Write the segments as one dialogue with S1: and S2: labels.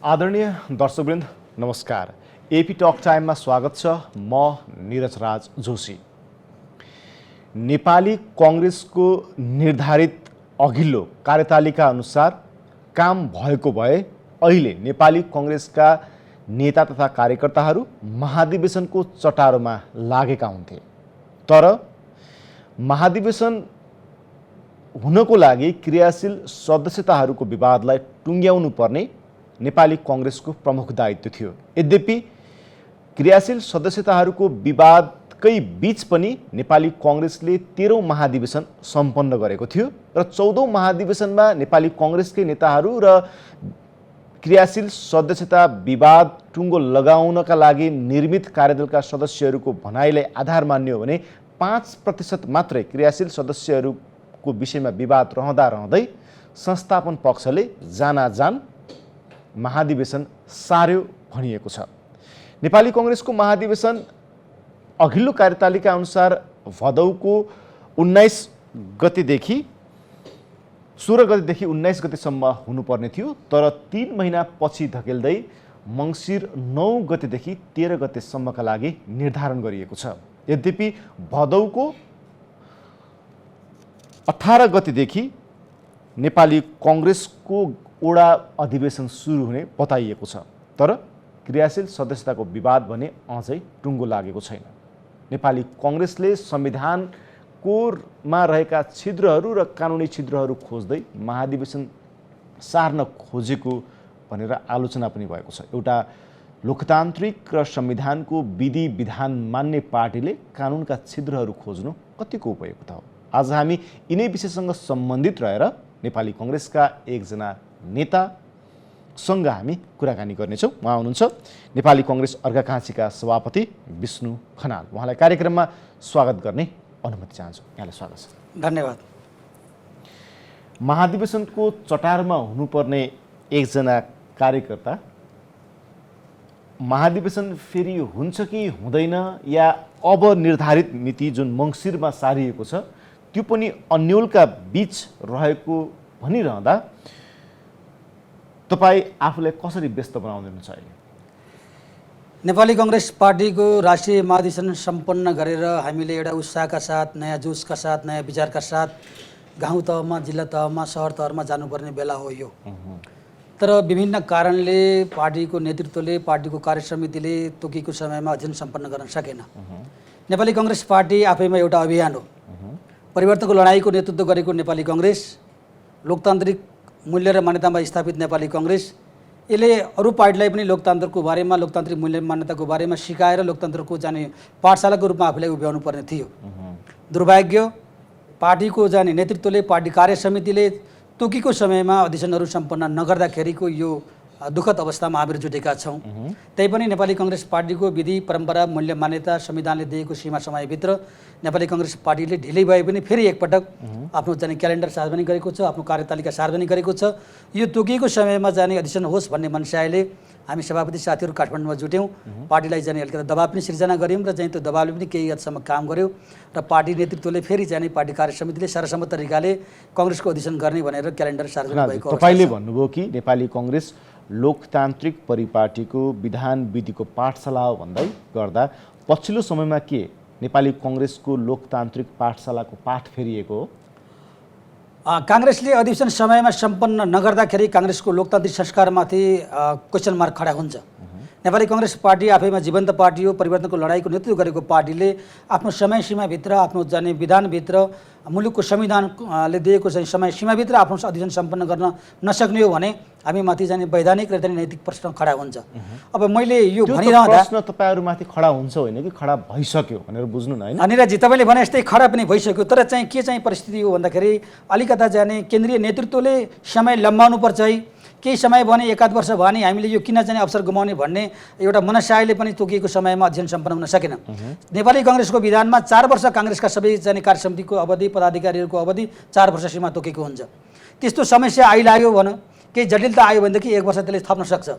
S1: आदरणीय दर्शकवृन्द नमस्कार। AP talk टाइममा स्वागत छ। म नीरज राज जोशी। नेपाली कांग्रेसको निर्धारित अघिल्लो कार्यतालिका अनुसार काम भएको भए अहिले नेपाली कांग्रेसका नेता तथा कार्यकर्ताहरू महाधिवेशनको चटारोमा लागेका हुन्थे। तर महाधिवेशन हुनको लागि क्रियाशील सदस्यताहरूको विवादलाई टुङ्ग्याउनु पर्ने नेपाली कांग्रेसको प्रमुख दायित्व थियो। यद्यपि क्रियाशील सदस्यताहरूको विवादकै बीच पनि नेपाली कांग्रेसले 13औं महाधिवेशन सम्पन्न गरेको थियो र 14औं महाधिवेशनमा नेपाली कांग्रेसकै नेताहरू र क्रियाशील सदस्यता विवाद टुङ्गो लगाउनका लागि निर्मित कार्यदलका सदस्यहरूको भनाइलाई आधार मान्यो भने 5% मात्रै क्रियाशील सदस्यहरूको विषयमा विवाद रहँदै संस्थापन पक्षले जानाजान महाधिवेशन सार्यो भनिएको छ। नेपाली कांग्रेसको महाधिवेशन अघिल्लो कार्यतालिका अनुसार भदौको 19 गतेदेखि 16 गतेदेखि 19 गतेसम्म हुनुपर्ने थियो, तर 3 महिना पछि धकेल्दै मङ्सिर 9 गतेदेखि 13 गतेसम्मका लागि निर्धारण गरिएको छ। यद्यपि भदौको 18 गतेदेखि नेपाली कांग्रेसको ओडा अधिवेशन सुरु हुने बताइएको छ, तर क्रियाशील सदस्यताको विवाद भने अझै टुङ्गो लागेको छैन। नेपाली कांग्रेसले संविधानकोमा रहेका छिद्रहरू र कानुनी छिद्रहरू खोज्दै महाधिवेशन सार्न खोजेको भनेर आलोचना पनि भएको छ। एउटा लोकतान्त्रिक र संविधानको विधि विधान मान्ने पार्टीले कानुनका छिद्रहरू खोज्नु कतिको उपयुक्त हो? आज हामी यिनै विषयसँग सम्बन्धित रहेर नेपाली कांग्रेसका एकजना नेतासँग हामी कुराकानी गर्नेछौँ। उहाँ हुनुहुन्छ नेपाली कांग्रेस अर्घाखाँचीका सभापति विष्णु खनाल। उहाँलाई कार्यक्रममा स्वागत गर्ने अनुमति चाहन्छु। यहाँलाई स्वागत छ।
S2: धन्यवाद।
S1: महाधिवेशनको चटारमा हुनुपर्ने एकजना कार्यकर्ता महाधिवेशन फेरि हुन्छ कि हुँदैन, या अब निर्धारित मिति जुन मङ्सिरमा सारिएको छ त्यो पनि अन्योलका बीच रहेको भनिरहँदा तपाईँ आफूलाई कसरी व्यस्त बनाउँदैनुहुन्छ? अहिले
S2: नेपाली कांग्रेस पार्टीको राष्ट्रिय महाधिवेशन सम्पन्न गरेर हामीले एउटा उत्साहका साथ, नयाँ जोसका साथ, नयाँ विचारका साथ गाउँ तहमा, जिल्ला तहमा, सहर तहमा जानुपर्ने बेला हो यो। तर विभिन्न कारणले पार्टीको नेतृत्वले, पार्टीको कार्यसमितिले तोकेको समयमा अध्ययन सम्पन्न गर्न सकेन। नेपाली कांग्रेस पार्टी आफैमा एउटा अभियान हो। परिवर्तनको लडाईँको नेतृत्व गरेको नेपाली कांग्रेस, लोकतान्त्रिक मूल्य र मान्यतामा स्थापित नेपाली कांग्रेस, यसले अरू पार्टीलाई पनि लोकतन्त्रको बारेमा, लोकतान्त्रिक मूल्य मान्यताको बारेमा सिकाएर लोकतन्त्रको जाने पाठशालाको रूपमा आफूलाई उभ्याउनु पर्ने थियो। दुर्भाग्य पार्टीको जाने नेतृत्वले, पार्टी कार्य समितिले तोकेको समयमा अधिवेशनहरू सम्पन्न नगर्दाखेरिको यो दुःखद अवस्थामा हामीहरू जुटेका छौँ। तैपनि नेपाली कांग्रेस पार्टीको विधि, परम्परा, मूल्य मान्यता, संविधानले दिएको सीमा समयभित्र नेपाली कांग्रेस पार्टीले ढिलै भए पनि फेरि एकपटक आफ्नो जाने क्यालेन्डर सार्वजनिक गरेको छ, आफ्नो कार्यतालिका सार्वजनिक गरेको छ। यो तोकिएको समयमा जाने अधिवेशन होस् भन्ने मनसायले हामी सभापति साथीहरू काठमाडौँमा जुट्यौँ। पार्टीलाई जाने अलिकति दबाब पनि सिर्जना गऱ्यौँ र चाहिँ त्यो दबावले पनि केही हदसम्म काम गर्यो र पार्टी नेतृत्वले फेरि जाने पार्टी कार्य समितिले सरसम्मत तरिकाले कांग्रेसको अधिवेशन गर्ने भनेर क्यालेन्डर सार्वजनिक भएको छ।
S1: तपाईँले भन्नुभयो कि नेपाली कांग्रेस लोकतान्त्रिक परिपाटीको विधान विधिको पाठशाला हो भन्दै गर्दा पछिल्लो समयमा के नेपाली कांग्रेसको लोकतान्त्रिक पाठशालाको पाठ फेरिएको हो?
S2: कांग्रेसले अधिवेशन समयमा सम्पन्न नगर्दाखेरि कांग्रेसको लोकतान्त्रिक संस्कारमाथि क्वेसन मार्क खडा हुन्छ। नेपाली कांग्रेस पार्टी आफैमा जीवन्त पार्टी हो। परिवर्तनको लडाईँको नेतृत्व गरेको पार्टीले आफ्नो समय सीमाभित्र, आफ्नो जाने विधानभित्र, मुलुकको संविधानले दिएको चाहिँ समय सीमाभित्र आफ्नो अधिवेशन सम्पन्न गर्न नसक्ने हो भने हामीमाथि जाने वैधानिक र नैतिक प्रश्न खडा हुन्छ। अब मैले यो भनिरहँदा
S1: प्रश्न तपाईँहरूमाथि खडा हुन्छ होइन कि खडा भइसक्यो भनेर बुझ्नु न?
S2: निरजी, तपाईँले भने जस्तै खडा पनि भइसक्यो, तर चाहिँ के चाहिँ परिस्थिति हो भन्दाखेरि अलिकता जाने केन्द्रीय नेतृत्वले समय लम्बाउनु पर्छ है, केही समय भने एकाध वर्ष भने हामीले यो किन चाहिँ अवसर गुमाउने भन्ने एउटा मनसायले पनि तोकिएको समयमा अध्ययन सम्पन्न हुन सकेन। नेपाली कांग्रेसको विधानमा 4 वर्ष कांग्रेसका सबै जाने कार्य समितिको अवधि, पदाधिकारीहरूको अवधि 4 वर्ष सीमा तोकेको हुन्छ। त्यस्तो समस्या आइलाग्यो भने, केही जटिलता आयो भनेदेखि 1 वर्ष त्यसले थप्न सक्छ।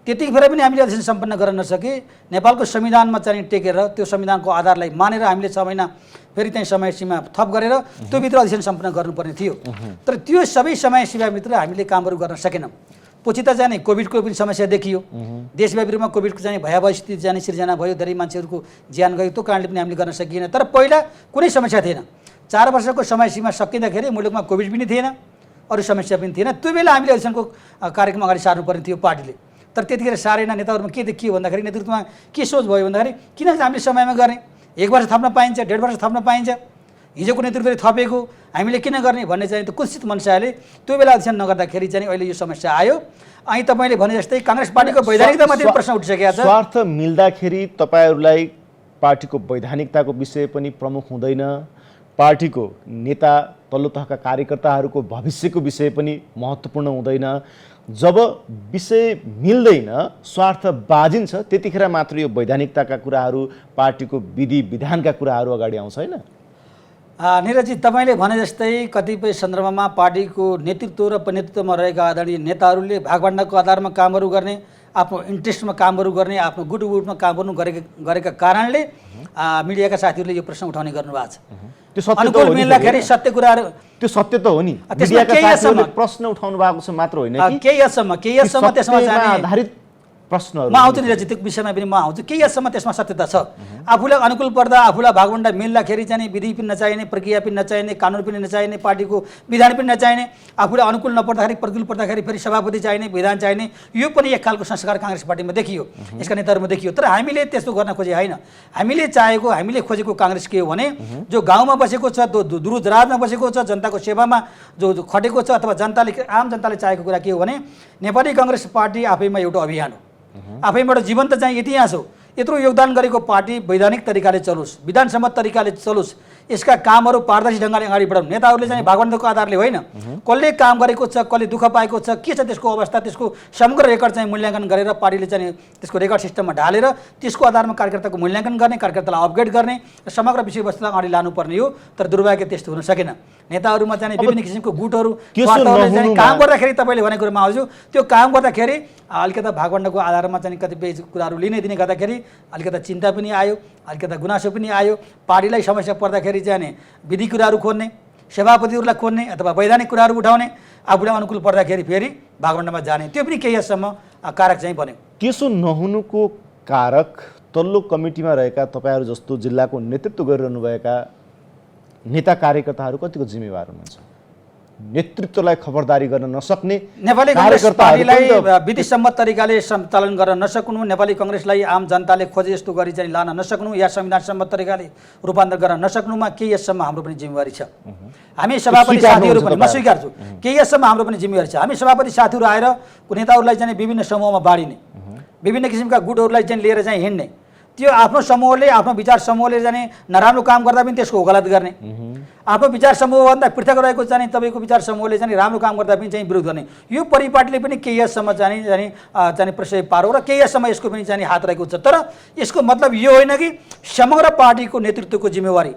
S2: त्यतिखेर पनि हामीले अधिवेशन सम्पन्न गर्न नसके नेपालको संविधानमा चाहिँ टेकेर त्यो संविधानको आधारलाई मानेर हामीले 6 महिना फेरि त्यही समय सीमा थप गरेर त्यो भित्र अधिवेशन सम्पन्न गर्नुपर्ने थियो। तर त्यो सबै समय सीमाभित्र हामीले कामहरू गर्न सकेनौँ। पछि त जाने कोभिडको पनि समस्या देखियो, देशव्यापी रूपमा कोभिडको चाहिँ भयावह स्थिति जाने सिर्जना भयो, धेरै मान्छेहरूको ज्यान गयो, त्यो कारणले पनि हामीले गर्न सकिएन। तर पहिला कुनै समस्या थिएन, 4 वर्षको समय सीमा सकिँदाखेरि मुलुकमा कोभिड पनि थिएन, अरू समस्या पनि थिएन। त्यो बेला हामीले अहिलेसम्मको कार्यक्रम अगाडि सार्नुपर्ने थियो पार्टीले, तर त्यतिखेर सारेन। नेताहरूमा के देखियो भन्दाखेरि नेतृत्वमा के सोच भयो भन्दाखेरि किन हामीले समयमा गर्ने, 1 वर्ष थप्न पाइन्छ, 1.5 वर्ष थप्न पाइन्छ, हिजोको नेतृत्वले थपेको हामीले किन गर्ने भन्ने चाहिँ त्यो कुत्सित मनसाले त्यो बेला अध्ययन नगर्दाखेरि चाहिँ अहिले यो समस्या आयो। अनि तपाईँले भने जस्तै काङ्ग्रेस पार्टीको वैधानिकतामाथि प्रश्न उठिसकेको छ।
S1: स्वार्थ मिल्दाखेरि तपाईँहरूलाई पार्टीको वैधानिकताको विषय पनि प्रमुख हुँदैन, पार्टीको नेता तल्लो तहका कार्यकर्ताहरूको भविष्यको विषय पनि महत्त्वपूर्ण हुँदैन। जब विषय मिल्दैन, स्वार्थ बाजिन्छ, त्यतिखेर मात्र यो वैधानिकताका कुराहरू, पार्टीको विधि विधानका कुराहरू अगाडि आउँछ होइन?
S2: निरजी, तपाईँले भने जस्तै कतिपय सन्दर्भमा पार्टीको नेतृत्व र नेतृत्वमा रहेका आदरणीय नेताहरूले भागभण्डाको आधारमा कामहरू गर्ने, आफ्नो इन्ट्रेस्टमा कामहरू गर्ने, आफ्नो गुटवुटमा कामहरू गरेका कारणले मिडियाका साथीहरूले यो प्रश्न उठाउने गर्नुभएको छ।
S1: त्यो सत्य त
S2: अनुकूल मिल्दाखेरि सत्य कुराहरू,
S1: त्यो सत्य त हो नि, मिडियाका साथीहरूले प्रश्न उठाउनु भएको छ मात्र होइन कि
S2: केही हदसम्म त्यसमा जाने
S1: आधारित प्रश्नहरू
S2: म आउँछु नि रजी, त्यो विषयमा पनि म आउँछु। केही हदसम्म त्यसमा सत्यता छ। आफूलाई अनुकूल पर्दा, आफूलाई भागभण्डा मिल्दाखेरि चाहिँ विधि पनि नचाहिने, प्रक्रिया पनि नचाहिने, कानुन पनि नचाहिने, पार्टीको विधान पनि नचाहिने, आफूलाई अनुकूल नपर्दाखेरि, प्रतिकूल पर्दाखेरि फेरि सभापति चाहिने, विधान चाहिने, यो पनि एक खालको संस्कार काङ्ग्रेस पार्टीमा देखियो, यसका नेताहरूमा देखियो। तर हामीले त्यस्तो गर्न खोजे होइन। हामीले चाहेको, हामीले खोजेको काङ्ग्रेस के हो भने जो गाउँमा बसेको छ, दूरदराजमा बसेको छ, जनताको सेवामा जो खटेको छ, अथवा आम जनताले चाहेको कुरा के हो भने नेपाली काङ्ग्रेस पार्टी आफैमा एउटा अभियान हो, आफैबाट जीवन्त चाहिँ इतिहास हो। यत्रो योगदान गरेको पार्टी वैधानिक तरिकाले चलोस्, विधानसम्मत तरिकाले चलोस्, यसका कामहरू पारदर्शी ढङ्गले अगाडि बढाउँ। नेताहरूले चाहिँ भागवण्डाको आधारले होइन, कसले काम गरेको छ, कसले दुःख पाएको छ, के छ त्यसको अवस्था, त्यसको समग्र रेकर्ड चाहिँ मूल्याङ्कन गरेर पार्टीले चाहिँ त्यसको रेकर्ड सिस्टममा ढालेर त्यसको आधारमा कार्यकर्ताको मूल्याङ्कन गर्ने, कार्यकर्तालाई अपग्रेड गर्ने र समग्र विषयवस्तुलाई अगाडि लानुपर्ने हो। तर दुर्भाग्य त्यस्तो हुन सकेन। नेताहरूमा चाहिँ विभिन्न किसिमको गुटहरू काम गर्दाखेरि तपाईँले भनेको कुरोमा आउँछु, त्यो काम गर्दाखेरि अलिकता भागवण्डाको आधारमा चाहिँ कतिपय कुराहरू लिने दिने गर्दाखेरि अलिकता चिन्ता पनि आयो, अलिकता गुनासो पनि आयो। पार्टीलाई समस्या पर्दाखेरि चाहिँ विधि कुराहरू खोज्ने, सभापतिहरूलाई खोज्ने अथवा वैधानिक कुराहरू उठाउने, आफूलाई अनुकूल पर्दाखेरि फेरि भागवण्डामा जाने, त्यो पनि केही हदसम्म कारक चाहिँ बन्यो।
S1: त्यसो नहुनुको कारक तल्लो कमिटीमा रहेका तपाईँहरू जस्तो जिल्लाको नेतृत्व गरिरहनुभएका नेता कार्यकर्ताहरू कतिको जिम्मेवार हुनुहुन्छ? नेतृत्वलाई खबरदारी गर्न नसक्ने,
S2: नेपाली काङ्ग्रेस पार्टीलाई विधिसम्मत तरिकाले सञ्चालन गर्न नसक्नु, नेपाली काङ्ग्रेसलाई आम जनताले खोजे जस्तो गरी चाहिँ लान नसक्नु या संविधानसम्मत तरिकाले रूपान्तरण गर्न नसक्नुमा केही हदसम्म हाम्रो पनि जिम्मेवारी छ। हामी सभापति साथीहरू पनि, म स्वीकार्छु, केही हदसम्म हाम्रो पनि जिम्मेवारी छ। हामी सभापति साथीहरू आएर नेताहरूलाई चाहिँ विभिन्न समूहमा बाँडिने, विभिन्न किसिमका गुटहरूलाई चाहिँ लिएर चाहिँ हिँड्ने, त्यो आफ्नो समूहले, आफ्नो विचार समूहले जाने नराम्रो काम गर्दा पनि त्यसको गलत गर्ने, आफ्नो विचार समूहभन्दा पृथक रहेको चाहिँ तपाईँको विचार समूहले चाहिँ राम्रो काम गर्दा पनि चाहिँ विरोध गर्ने, यो परिपाटीले पनि केही हदसम्म चाहिँ प्रशय पारो र केही हदसम्म यसको पनि चाहिँ हात रहेको छ। तर यसको मतलब यो होइन कि समग्र पार्टीको नेतृत्वको जिम्मेवारी,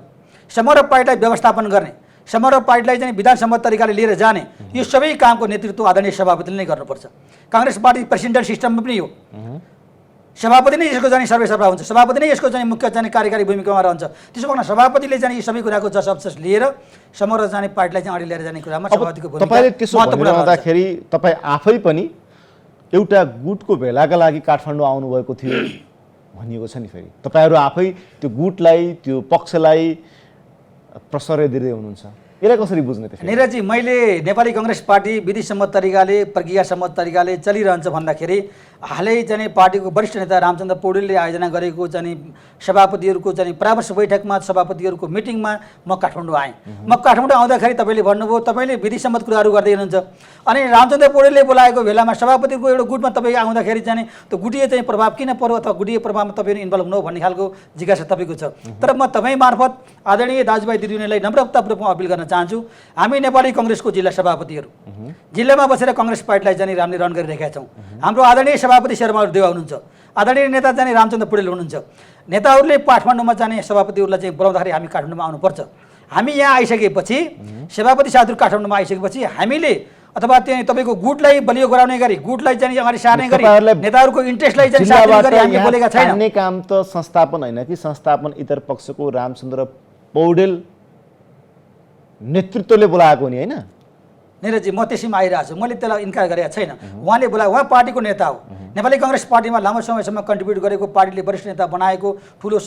S2: समग्र पार्टीलाई व्यवस्थापन गर्ने, समग्र पार्टीलाई चाहिँ विधानसम्मत तरिकाले लिएर जाने, यो सबै कामको नेतृत्व आदरणीय सभापतिले नै गर्नुपर्छ। काङ्ग्रेस पार्टी प्रेसिडेन्ट सिस्टममा पनि हो, सभापति नै यसको चाहिँ सर्वेसर्वा हुन्छ, सभापति नै यसको चाहिँ मुख्य चाहिँ कार्यकारी भूमिकामा रहन्छ। त्यसो भएर सभापतिले चाहिँ यी सबै कुराको जसअफसोस लिएर समग्र जाने पार्टीलाई चाहिँ अगाडि लिएर जाने कुरामा सभापतिको भूमिका
S1: तपाईँले त्यसो भन्दाखेरि तपाईँ आफै पनि एउटा गुटको भेलाका लागि काठमाडौँ आउनुभएको थियो भनिएको छ नि। फेरि तपाईँहरू आफै त्यो गुटलाई, त्यो पक्षलाई प्रश्रय दिँदै हुनुहुन्छ, यसलाई कसरी बुझ्ने?
S2: निरजी, मैले नेपाली काङ्ग्रेस पार्टी विधिसम्मत तरिकाले, प्रक्रियासम्मत तरिकाले चलिरहन्छ भन्दाखेरि हालै चाहिँ पार्टीको वरिष्ठ नेता रामचन्द्र पौडेलले आयोजना गरेको चाहिँ सभापतिहरूको चाहिँ परामर्श बैठकमा, सभापतिहरूको मिटिङमा म काठमाडौँ आएँ। म काठमाडौँ आउँदाखेरि तपाईँले भन्नुभयो तपाईँले विधिसम्मत कुराहरू गर्दै हुनुहुन्छ, अनि रामचन्द्र पौडेलले बोलाएको बेलामा सभापतिको एउटा गुटमा तपाईँ आउँदाखेरि चाहिँ त्यो गुटीय चाहिँ प्रभाव किन पर्यो अथवा गुटीय प्रभावमा तपाईँहरू इन्भल्भ हुनु भन्ने खालको जिज्ञासा तपाईँको छ। तर म तपाईँ मार्फत आदरणीय दाजुभाइ दिदीबहिनीलाई नम्रतापूर्वक अपिल गर्न चाहन्छु, हामी नेपाली काङ्ग्रेसको जिल्ला सभापतिहरू जिल्लामा बसेर काङ्ग्रेस पार्टीलाई चाहिँ राम्ररी रन गरिरहेका छौँ। हाम्रो आदरणीय सभापति शेरबहादुर देउवा हुनुहुन्छ, आदरणीय नेता चाहिँ रामचन्द्र पौडेल हुनुहुन्छ। नेताहरूले काठमाडौँमा जाने सभापतिहरूलाई चाहिँ बोलाउँदाखेरि हामी काठमाडौँमा आउनुपर्छ। हामी यहाँ आइसकेपछि, सभापति साथीहरू काठमाडौँमा आइसकेपछि हामीले अथवा त्यहाँ तपाईँको गुटलाई बलियो गराउने गरी, गुटलाई चाहिँ अगाडि सार्ने गरी, नेताहरूको इन्ट्रेस्टलाई चाहिँ सार्ने गरी हामीले बोलेका छैनौँ।
S1: काम त संस्थापन होइन कि संस्थापन इतर पक्षको रामचन्द्र पौडेल नेतृत्वले बोलाएको नि होइन?
S2: निरजी म त्यसैमा आइरहेको छु, मैले त्यसलाई इन्कार गरेको छैन। उहाँले बोलाएको, उहाँ पार्टीको नेता हो, नेपाली काङ्ग्रेस पार्टीमा लामो समयसम्म कन्ट्रिब्युट गरेको, पार्टीले वरिष्ठ नेता बनाएको, ठुलो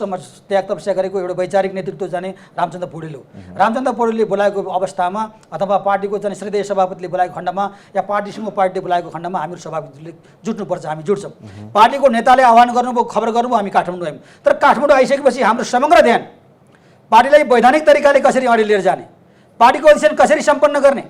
S2: त्याग तपस्या गरेको एउटा वैचारिक नेतृत्व जाने रामचन्द्र पौडेल हो। रामचन्द्र पौडेलले बोलाएको अवस्थामा अथवा पार्टीको चाहिँ श्रद्धेय सभापतिले बोलाएको खण्डमा या पार्टीसँग पार्टीले बोलाएको खण्डमा हामीहरू सभापतिले जुट्नुपर्छ, हामी जुट्छौँ। पार्टीको नेताले आह्वान गर्नुभयो, खबर गर्नुभयो, हामी काठमाडौँ आयौँ। तर काठमाडौँ आइसकेपछि हाम्रो समग्र ध्यान पार्टीलाई वैधानिक तरिकाले कसरी अगाडि लिएर जाने, पार्टीको अधिवेशन कसरी सम्पन्न गर्ने,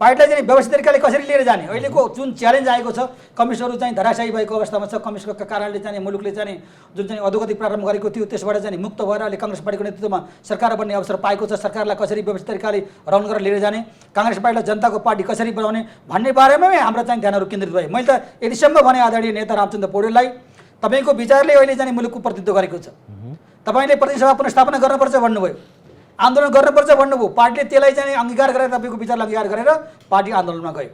S2: पार्टीलाई चाहिँ व्यवस्थित तरिकाले कसरी लिएर जाने। अहिलेको जुन च्यालेन्ज आएको छ, कम्युनिस्टहरू चाहिँ धराशायी भएको अवस्थामा छ। कम्युनिस्टको कारणले चाहिँ मुलुकले चाहिँ जुन चाहिँ अधोगति प्रारम्भ गरेको थियो त्यसबाट चाहिँ मुक्त भएर अहिले काङ्ग्रेस पार्टीको नेतृत्वमा सरकार बन्ने अवसर पाएको छ। सरकारलाई कसरी व्यवस्थित तरिकाले रन गरेर लिएर जाने, काङ्ग्रेस पार्टीलाई जनताको पार्टी कसरी बनाउने भन्ने बारेमा हाम्रो चाहिँ ध्यानहरू केन्द्रित भयो। मैले त यतिसम्म भने आदरणीय नेता रामचन्द्र पौडेललाई, तपाईँको विचारले अहिले चाहिँ मुलुकको प्रतिनिधित्व गरेको छ, तपाईँले प्रतिनिधि सभा पुनर्स्थापना गर्नुपर्छ भन्नुभयो, आन्दोलन गर्नुपर्छ भन्नुभयो। पार्टीले त्यसलाई चाहिँ अङ्गीकार गरेर, तपाईँको विचारलाई अङ्गीकार गरेर पार्टी आन्दोलनमा गयो।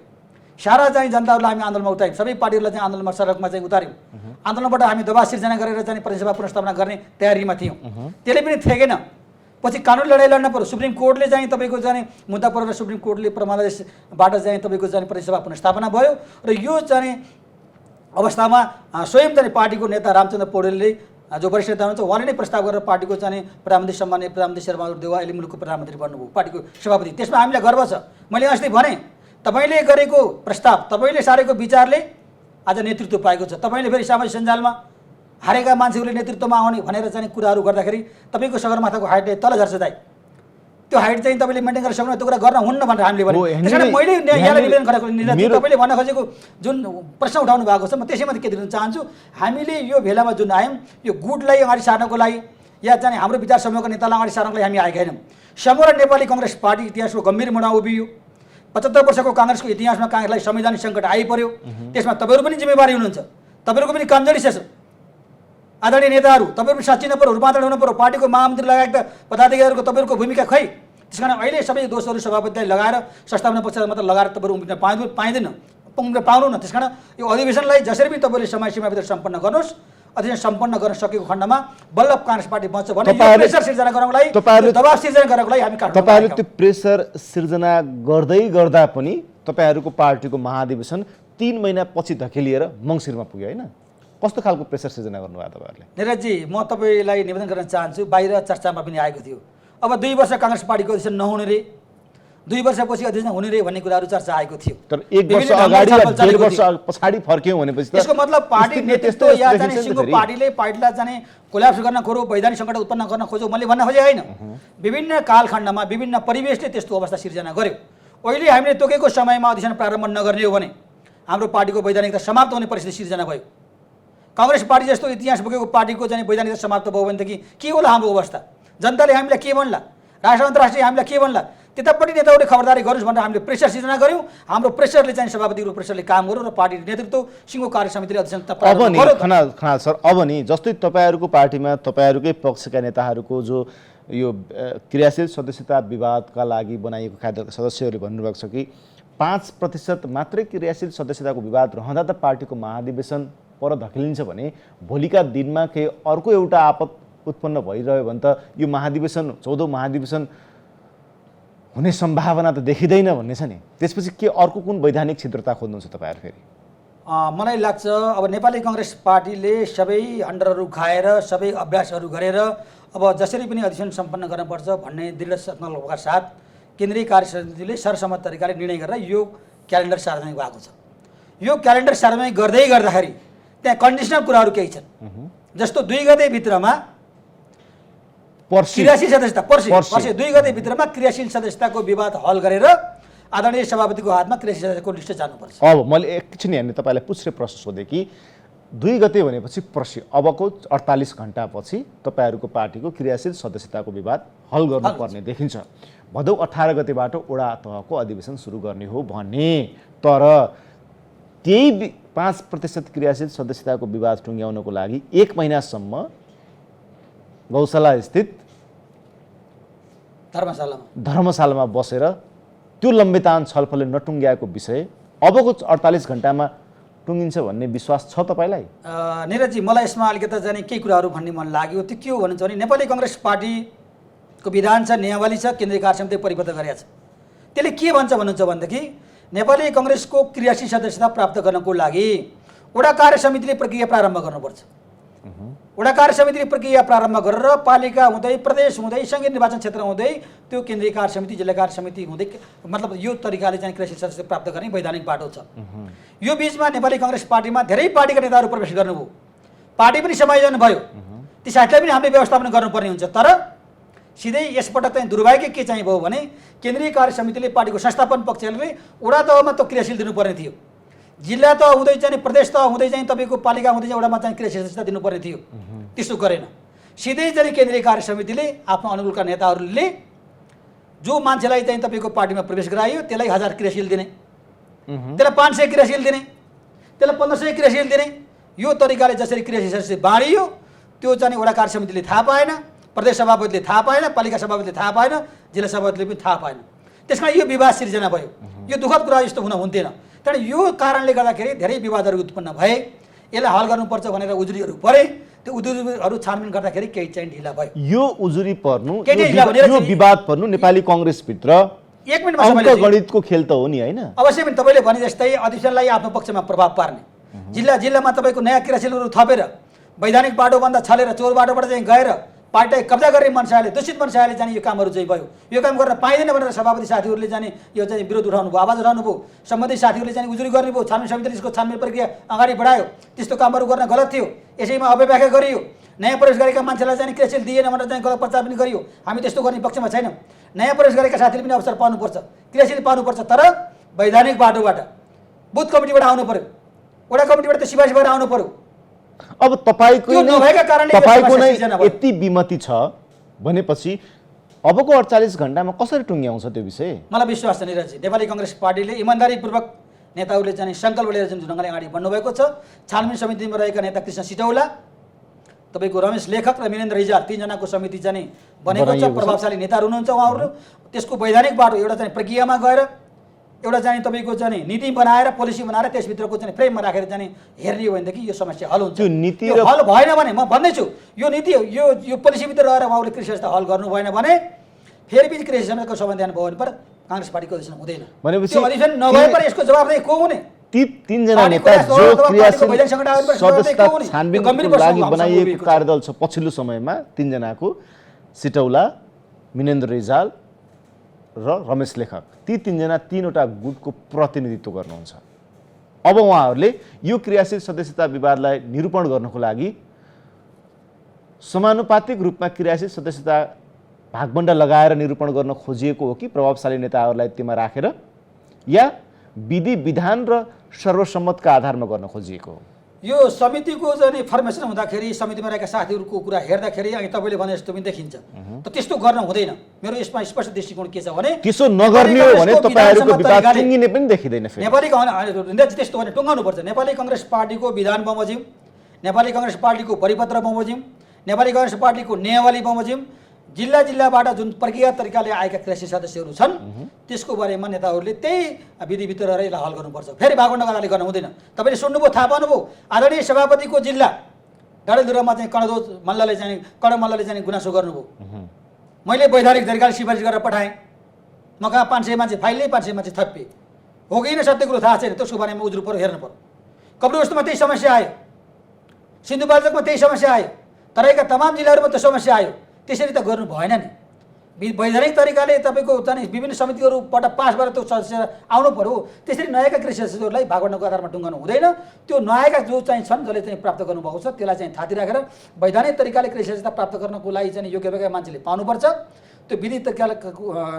S2: सारा चाहिँ जनताहरूलाई हामी आन्दोलनमा उतार्यौँ, सबै पार्टीहरूलाई चाहिँ आन्दोलनमा सडकमा चाहिँ उतार्यौँ। आन्दोलनबाट हामी दबाव सिर्जना गरेर चाहिँ प्रतिनिधि सभा पुनर्स्थापना गर्ने तयारीमा थियौँ। त्यसले पनि ठेकेन। पछि कानुनी लडाइँ लड्न पर्यो। सुप्रिम कोर्टले चाहिँ तपाईँको चाहिँ मुद्दा परेर सुप्रिम कोर्टले परमादेशबाट चाहिँ तपाईँको चाहिँ प्रतिनिधि सभा पुनर्स्थापना भयो र यो चाहिँ अवस्थामा स्वयं चाहिँ पार्टीको नेता रामचन्द्र पौडेलले जो वरिष्ठ नेता हुनुहुन्छ उहाँले नै प्रस्ताव गरेर पार्टीको चाहिँ प्रधानमन्त्री सम्माननीय प्रधानमन्त्री शेरबहादुर देउवा अहिले मुलुकको प्रधानमन्त्री बन्नुभयो, पार्टीको सभापति। त्यसमा हामीलाई गर्व छ। मैले अस्ति भने तपाईँले गरेको प्रस्ताव, तपाईँले सारेको विचारले आज नेतृत्व पाएको छ। तपाईँले फेरि सामाजिक सञ्जालमा हारेका मान्छेहरूले नेतृत्वमा आउने भनेर चाहिँ कुराहरू गर्दाखेरि तपाईँको सगरमाथाको हाइटले तल झर्छ दाइ, त्यो हाइट चाहिँ तपाईँले मेन्टेन गर्न सक्नु, त्यो कुरा गर्न हुन्न भनेर हामीले भने। त्यसकारण मैले यहाँलाई निवेदन गरेको तपाईँले भन्न खोजेको जुन प्रश्न उठाउनु भएको छ, म त्यसैमा के दिन चाहन्छु। हामीले यो भेलामा जुन आयौँ यो गुटलाई अगाडि सार्नको लागि या चाहिँ हाम्रो विचार समूहको नेतालाई अगाडि सार्नको लागि हामी आएका छैनौँ। समग्र नेपाली काङ्ग्रेस पार्टी इतिहासको गम्भीर मोडमा उभियो। 75 वर्षको काङ्ग्रेसको इतिहासमा काङ्ग्रेसलाई संवैधानिक सङ्कट आइपर्यो। त्यसमा तपाईँहरू पनि जिम्मेवारी हुनुहुन्छ, तपाईँहरूको पनि कमजोरी छ। आदरणीय नेताहरू, तपाईँहरू साँच्चिनु पऱ्यो, रूपान्तरण हुनु पऱ्यो। पार्टीको महामन्त्री लगायतका पदाधिकारीहरूको तपाईँहरूको भूमिका खै? त्यस कारण अहिले सबै दोषहरू सभापतिलाई लगाएर संस्थापना पक्षलाई मात्र लगाएर तपाईँहरू उम्रिन पाइँदैन, उम्रिन पाउनु न। त्यस कारण यो अधिवेशनलाई जसरी पनि तपाईँले समय सीमाभित्र सम्पन्न गर्नुहोस्। अधिवेशन सम्पन्न गर्न सकेको खण्डमा बल्ल काङ्ग्रेस पार्टी बन्छ भने प्रेसर सिर्जना गर्नको लागि, दबाव सिर्जना गर्नको लागि हामी
S1: तपाईँहरूले त्यो प्रेसर सिर्जना गर्दै गर्दा पनि तपाईँहरूको पार्टीको महाधिवेशन 3 महिना पछि धकेलिएर मङ्सिरमा पुग्यो होइन? कस्तो खालको प्रेसर सिर्जना गर्नुभयो तपाईँहरूले?
S2: निरजजी, म तपाईँलाई निवेदन गर्न चाहन्छु, बाहिर चर्चामा पनि आएको थियो अब 2 वर्ष काङ्ग्रेस पार्टीको अधिवेशन नहुने रे, 2 वर्षपछि अधिवेशन हुने रे भन्ने कुराहरू चर्चा आएको थियो।
S1: तर 1 वर्ष अगाडि र 1.5 वर्ष पछाडि फर्क्यौँ भनेपछि
S2: यसको मतलब पार्टी नेतृत्व या चाहिँ सिङ्गो पार्टीले पार्टीलाई चाहिँ कोल्याप्स गर्न खोज्यो, वैधानिक सङ्कट उत्पन्न गर्न खोज्यो, मैले भन्न खोजेँ होइन। विभिन्न कालखण्डमा विभिन्न परिवेशले त्यस्तो अवस्था सिर्जना गर्यो। अहिले हामीले तोकेको समयमा अधिवेशन प्रारम्भ नगर्ने हो भने हाम्रो पार्टीको वैधानिकता समाप्त हुने परिस्थिति सिर्जना भयो। काङ्ग्रेस पार्टी जस्तो इतिहास बोकेको पार्टीको चाहिँ वैधानिकता समाप्त भयो भनेदेखि के होला हाम्रो अवस्था? जनताले हामीलाई के भन्ला, राष्ट्र अन्तर्राष्ट्रिय हामीलाई के भन्ला? त्यतापट्टि नेताहरूले खबरदारी गर्नुहोस् भनेर हामीले प्रेसर सिर्जना गऱ्यौँ। हाम्रो प्रेसरले चाहिँ सभापतिको प्रेसरले काम गर्यो र पार्टी नेतृत्व सिङ्गो कार्य समितिले अधिवेशन
S1: अब नि खनाल सर, अब नि जस्तै तपाईँहरूको पार्टीमा तपाईँहरूकै पक्षका नेताहरूको जो यो क्रियाशील सदस्यता विवादका लागि बनाइएको सदस्यहरूले भन्नुभएको छ कि 5% मात्रै क्रियाशील सदस्यताको विवाद रहँदा त पार्टीको महाधिवेशन पर धकेलिन्छ भने भोलिका दिनमा के अर्को एउटा आपत उत्पन्न भइरह्यो भने त यो महाधिवेशन 14औं महाधिवेशन हुने सम्भावना त देखिँदैन भन्ने छ नि। त्यसपछि के अर्को कुन वैधानिक छिद्रता खोज्नुहुन्छ तपाईँहरू फेरि?
S2: मलाई लाग्छ अब नेपाली काङ्ग्रेस पार्टीले सबै हन्डरहरू खाएर सबै अभ्यासहरू गरेर अब जसरी पनि अधिवेशन सम्पन्न गर्नुपर्छ भन्ने दृढ सङ्कल्पका साथ केन्द्रीय कार्य समितिले सर्वसम्मत तरिकाले निर्णय गरेर यो क्यालेन्डर सार्वजनिक भएको छ। यो क्यालेन्डर सार्वजनिक गर्दै गर्दाखेरि त्यहाँ कन्डिसनल कुराहरू केही छन्, जस्तो 2 गते भित्रमा क्रियाशील सदस्यता पर्सि 2 गते भित्रमा क्रियाशील सदस्यताको विवाद हल गरेर आदरणीय सभापतिको हातमा क्रियाशील सदस्यताको लिस्ट जानुपर्छ।
S1: अब मैले एकछिन यहाँनिर तपाईँलाई पुच्छ्रे प्रश्न सोधेँ कि 2 गते भनेपछि पर्सि अबको 48 घण्टापछि तपाईँहरूको पार्टीको क्रियाशील सदस्यताको विवाद हल गर्नुपर्ने देखिन्छ। भदौ 18 गतेबाट वडा तहको अधिवेशन सुरु गर्ने हो भने तर त्यही 5% क्रियाशील सदस्यताको विवाद टुङ्ग्याउनको लागि 1 महिनासम्म गौशाला स्थित धर्मशालामा बसेर त्यो लम्बितान छलफलले नटुङ्ग्याएको विषय अबको 48 घण्टामा टुङ्गिन्छ भन्ने विश्वास छ तपाईँलाई?
S2: निरजजी, मलाई यसमा अलिकति जाने केही कुराहरू भन्ने मन लाग्यो। त्यो के हो भन्नुहुन्छ भने नेपाली काङ्ग्रेस पार्टीको विधान छ, नियमावली छ, केन्द्रीय कार्य समितिले परिबद्ध गरेको छ। त्यसले के भन्छ भन्नुहुन्छ भनेदेखि नेपाली कांग्रेसको क्रियाशील सदस्यता प्राप्त गर्नको लागि वडा कार्य समितिले प्रक्रिया प्रारम्भ गर्नुपर्छ। वडा कार्य समितिले प्रक्रिया प्रारम्भ गरेर पालिका हुँदै प्रदेश हुँदै सङ्घीय निर्वाचन क्षेत्र हुँदै त्यो केन्द्रीय कार्य समिति जिल्ला कार्य समिति हुँदै मतलब यो तरिकाले चाहिँ क्रियाशील सदस्य प्राप्त गर्ने वैधानिक बाटो छ। यो बिचमा नेपाली कांग्रेस पार्टीमा धेरै पार्टीका नेताहरू प्रवेश गर्नुभयो, पार्टी पनि समायोजन भयो, ती साथीलाई पनि हामीले व्यवस्थापन गर्नुपर्ने हुन्छ। तर सिधै यसपटक चाहिँ दुर्भाग्य के चाहिँ भयो भने केन्द्रीय कार्य समितिले पार्टीको संस्थापन पक्षले वडा तहमा त क्रियाशील दिनुपर्ने थियो, जिल्ला तह हुँदै चाहिँ प्रदेश तह हुँदै चाहिँ तपाईँको पालिका हुँदै चाहिँ वडामा चाहिँ क्रियाशील सदस्यता दिनुपर्ने थियो, त्यसो गरेन। सिधै चाहिँ केन्द्रीय कार्य समितिले आफ्नो अनुकूलका नेताहरूले जो मान्छेलाई चाहिँ तपाईँको पार्टीमा प्रवेश गरायो त्यसलाई 1000 क्रियाशील दिने, त्यसलाई 500 क्रियाशील दिने, त्यसलाई 1500 क्रियाशील दिने, यो तरिकाले जसरी क्रियाशील सदस्य बाँडियो त्यो चाहिँ वडा कार्य समितिले थाहा पाएन, प्रदेश सभापतिले थाहा पाएन, पालिका सभापतिले थाहा पाएन, जिल्ला सभापतिले पनि थाहा पाएन। त्यसमा यो विवाद सिर्जना भयो। यो दुःखद कुरा यस्तो हुन हुन्थेन। तर यो कारणले गर्दाखेरि धेरै विवादहरू उत्पन्न भए, यसलाई हल गर्नुपर्छ भनेर उजुरीहरू परे, त्यो उजुरीहरू छानबिन गर्दाखेरि केही चाहिँ ढिला भयो।
S1: यो उजुरी पर्नु, यो विवाद पर्नु नेपाली कांग्रेसभित्र
S2: 1 मिनेटमा
S1: अङ्कगणितको खेल त हो नि, होइन?
S2: अवश्य पनि तपाईँले भने जस्तै अधिवेशनलाई आफ्नो पक्षमा प्रभाव पार्ने, जिल्लामा तपाईँको नयाँ क्रियाशीलहरू थपेर वैधानिक बाटोभन्दा छलेर चोर बाटोबाट चाहिँ गएर पार्टीलाई कब्जा गर्ने मनसाले, दूषित मनसाले जाने यो कामहरू चाहिँ भयो। यो काम गर्न पाइँदैन भनेर सभापति साथीहरूले जाने यो चाहिँ विरोध उठाउनु भयो, आवाज उठाउनु भयो। सम्बन्धित साथीहरूले चाहिँ उजुरी गर्नुभयो, छानबिन समितिले यसको छानबिन प्रक्रिया अगाडि बढायो। त्यस्तो कामहरू गर्न गलत थियो, यसैमा अपव्याख्या गरियो। नयाँ प्रवेश गरेका मान्छेलाई चाहिँ क्रियाशील दिएन भनेर चाहिँ गलत प्रचार पनि गरियो। हामी त्यस्तो गर्ने पक्षमा छैनौँ। नयाँ प्रवेश गरेका साथीले पनि अवसर पाउनुपर्छ, क्रियाशील पाउनुपर्छ, तर वैधानिक बाटोबाट बुथ कमिटीबाट आउनु पर्यो, वडा कमिटीबाट त्यो सिफारिस भएर आउनु पर्यो।
S1: अब तपाईँको नै यति विमति छ भनेपछि अबको 48 घण्टामा कसरी टुङ्ग्याउँछ त्यो विषय?
S2: मलाई विश्वास छ निरजी नेपाली कांग्रेस पार्टीले इमान्दारीपूर्वक नेताहरूले चाहिँ सङ्कल्प लिएर जुन ढङ्गले अगाडि बढ्नुभएको छ। छानबिन समितिमा रहेका नेता कृष्ण सिटौला, तपाईँको रमेश लेखक र मिनेन्द्र रिजाल 3 जनाको समिति चाहिँ बनेको छ। प्रभावशाली नेताहरू हुनुहुन्छ उहाँहरू। त्यसको वैधानिक बाटो एउटा चाहिँ प्रक्रियामा गएर एउटा चाहिँ तपाईँको चाहिँ नीति बनाएर पोलिसी बनाएर त्यसभित्रको चाहिँ फ्रेममा राखेर चाहिँ हेर्ने हो भनेदेखि यो समस्या हल हुन्छ।
S1: त्यो नीति
S2: हल भएन भने म भन्दैछु यो नीति यो पोलिसीभित्र रहेर उहाँले कृषि व्यवस्था हल गर्नु भएन भने फेरि पनि कृषि समितिको समाधान भयो भने पर कांग्रेस पार्टीको अधिवेशन हुँदैन।
S1: भनेपछि
S2: अधिवेशन नभए पनि यसको जवाफदेही को हुने?
S1: ती 3 जना नेता जो क्रियाशील सदस्यता छानबिनको लागि बनाइएको कार्यदल छ पछिल्लो समयमा 3 जनाको सिटौला, मिनेन्द्र रिजाल र रमेश लेखक, ती 3 जना 3वटा गुटको प्रतिनिधित्व गर्नुहुन्छ। अब उहाँहरूले यो क्रियाशील सदस्यता विवादलाई निरूपण गर्नको लागि समानुपातिक रूपमा क्रियाशील सदस्यता भागबण्डा लगाएर निरूपण गर्न खोजिएको हो कि प्रभावशाली नेताहरूलाई त्यमा राखेर, या विधि विधान र सर्वसम्मतका आधारमा गर्न खोजिएको हो?
S2: यो समितिको चाहिँ फर्मेसन हुँदाखेरि समितिमा रहेका साथीहरूको कुरा हेर्दाखेरि अनि तपाईँले भने जस्तो पनि देखिन्छ। त त्यस्तो गर्न हुँदैन। मेरो यसमा स्पष्ट दृष्टिकोण के छ भने
S1: त्यसो नगर्ने हो भने तपाईहरुको विवाद टुङ्गिने पनि देखिदैन। फेरि
S2: नेपाली त्यस्तो भने टुङ्गाउनु पर्छ। नेपाली कांग्रेस पार्टीको विधान बमोजिम, नेपाली कांग्रेस पार्टीको परिपत्र बमोजिम, नेपाली कांग्रेस पार्टीको नियमावली बमोजिम, जिल्लाबाट जुन प्रक्रिया तरिकाले आएका क्रियाशील सदस्यहरू छन् त्यसको बारेमा नेताहरूले त्यही विधिभित्र रहेर यसलाई हल गर्नुपर्छ। फेरि भागवण्डाको आधारले गर्न हुँदैन। तपाईँले सुन्नुभयो, थाहा पाउनुभयो, आदरणीय सभापतिको जिल्ला डडेलधुरामा चाहिँ कर्ण मल्लले चाहिँ गुनासो गर्नुभयो। मैले वैधानिक तरिकाले सिफारिस गरेर पठाएँ, म कहाँ 500 मान्छे फाइलले 500 मान्छे थपिए हो कि न सत्य कुरो थाहा छैन। त्यसको बारेमा उजुर पऱ्यो, हेर्नु पऱ्यो। कब्रवस्तुमा त्यही समस्या आयो, सिन्धुपाल्चोकमा त्यही समस्या आयो, तराईका तमाम जिल्लाहरूमा त्यो समस्या आयो। त्यसरी त गर्नु भएन नि। वैधानिक तरिकाले तपाईँको चाहिँ विभिन्न समितिहरूबाट पास भएर त्यो सदस्य आउनु पर्यो। त्यसरी नयाँका कृषि सदस्यहरूलाई भागवण्डाको आधारमा टुङ्गाउनु हुँदैन। त्यो नयाँका जो चाहिँ छन् जसले चाहिँ प्राप्त गर्नुभएको छ त्यसलाई चाहिँ थाती राखेर वैधानिक तरिकाले कृषि सदस्यता प्राप्त गर्नको लागि चाहिँ योग्य भएका मान्छेले पाउनुपर्छ। त्यो विधि तरिकाले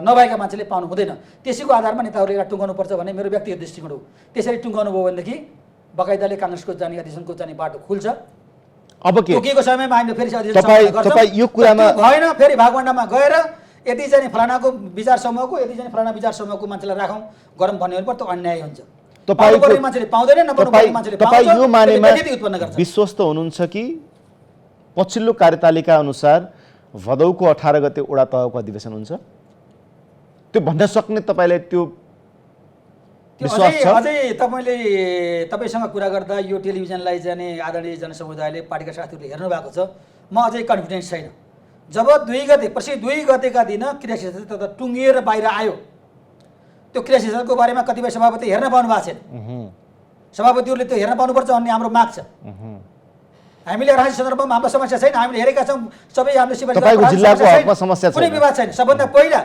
S2: नभएका मान्छेले पाउनु हुँदैन। त्यसैको आधारमा नेताहरूले यसलाई टुङ्गाउनुपर्छ भन्ने मेरो व्यक्तिगत दृष्टिकोण हो। त्यसरी टुङ्गाउनु भयो भनेदेखि बकाइदाले काङ्ग्रेसको जाने अधिवेशनको जाने बाटो खुल्छ।
S1: अब के
S2: तोकिएको समयमा हामीले फेरि
S1: तपाईँ यो कुरामा
S2: भएन, फेरि भागवण्डामा गएर यदि चाहिँ फलानाको विचार समूहको यदि चाहिँ फलाना विचार समूहको मान्छेलाई राखौँ गरौँ भन्ने हो भने त अन्याय हुन्छ। तपाईको मान्छेले पाउँदैन, नपाउने मान्छेले पाउँछ।
S1: तपाईँ यो मानेमा
S2: उत्पन्न गर्छ।
S1: विश्वस्त हुनुहुन्छ कि पछिल्लो कार्यतालिका अनुसार भदौको 18 गते वडा तहको अधिवेशन हुन्छ? त्यो भन्न सक्ने तपाईँलाई त्यो विश्वास छ?
S2: अझै तपाईँसँग कुरा गर्दा यो टेलिभिजनलाई जाने आदरणीय जनसमुदायले पार्टीका साथीहरूले हेर्नु भएको छ। म अझै कन्फिडेन्स छैन। जब 2 गते पछि 2 गतेका दिन क्रियाशील सदस्यता टुङ्गिएर बाहिर आयो, त्यो क्रियाशील सदनको बारेमा कतिपय सभापति हेर्न पाउनु भएको छैन। सभापतिहरूले त्यो हेर्न पाउनुपर्छ भन्ने हाम्रो माग छ। हामीले राजनीतिक सन्दर्भमा हाम्रो समस्या छैन, हामीले हेरेका छौँ सबै हामीले सिफारिस
S1: तपाईँको जिल्लाको हकमा समस्या छैन,
S2: कुनै विवाद छैन। सबभन्दा पहिला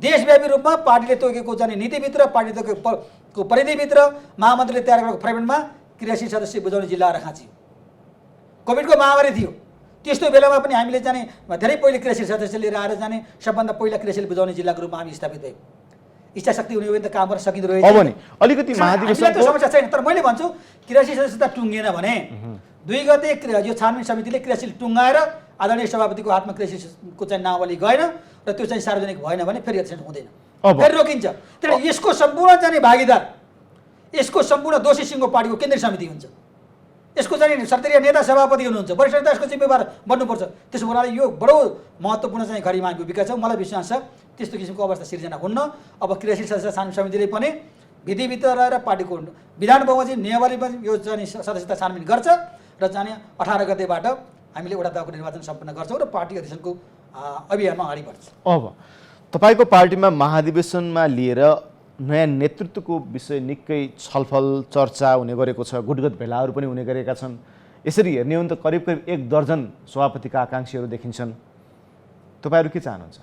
S2: देशव्यापी रूपमा पार्टीले तोकेको चाहिँ नीतिभित्र, पार्टीले तोकेको परिधिभित्र महामन्त्रीले तयार गरेको फर्मेटमा क्रियाशील सदस्य बुझाउने जिल्ला राखाचियो। कोभिडको महामारी थियो, त्यस्तो बेलामा पनि हामीले जाने धेरै पहिले क्रियाशील सदस्य लिएर आएर जाने सबभन्दा पहिला क्रियाशील बुझाउने जिल्लाको रूपमा हामी स्थापित भयौँ। इच्छा शक्ति हुने हो भने त काम गर्न सकिँदो रहेछ।
S1: अब नि अलिकति महाधिवेशनको
S2: समस्या छैन, तर मैले भन्छु क्रियाशील सदस्यता टुङ्गिएन भने 2 गते यो छानबिन समितिले क्रियाशील टुङ्गाएर आदरणीय सभापतिको हातमा क्रियाशीलको चाहिँ नावली गएन र त्यो चाहिँ सार्वजनिक भएन भने फेरि एक्सन हुँदैन, फेरि रोकिन्छ। त्यसले यसको सम्पूर्ण जाने भागीदार, यसको सम्पूर्ण दोषी सिङ्गो पार्टीको केन्द्रीय समिति हुन्छ। यसको चाहिँ सर्तरीय नेता सभापति हुनुहुन्छ, वरिष्ठ नेता यसको जिम्मेवार बन्नुपर्छ। त्यसो हुनाले यो बडो महत्त्वपूर्ण चाहिँ घडीमा हामी उभिएका छौँ। मलाई विश्वास छ त्यस्तो किसिमको अवस्था सिर्जना हुन्न। अब क्रियाशील सदस्य छानबिन समितिले पनि विधिभित्र रहेर पार्टीको विधान बमोजिम नियमावलीमा यो चाहिँ सदस्यता छानबिन गर्छ र चाहिँ 18 गतेबाट हामीले वडा तहको निर्वाचन सम्पन्न गर्छौँ र पार्टी अधिवेशनको अभियानमा अगाडि बढ्छ।
S1: अब तपाईँको पार्टीमा महाधिवेशनमा लिएर नयाँ नेतृत्वको विषय निकै छलफल चर्चा हुने गरेको छ, गुटगत भेलाहरू पनि हुने गरेका छन्। यसरी हेर्ने हो भने त करिब 1 दर्जन सभापतिका आकाङ्क्षीहरू देखिन्छन्। तपाईँहरू के चाहनुहुन्छ?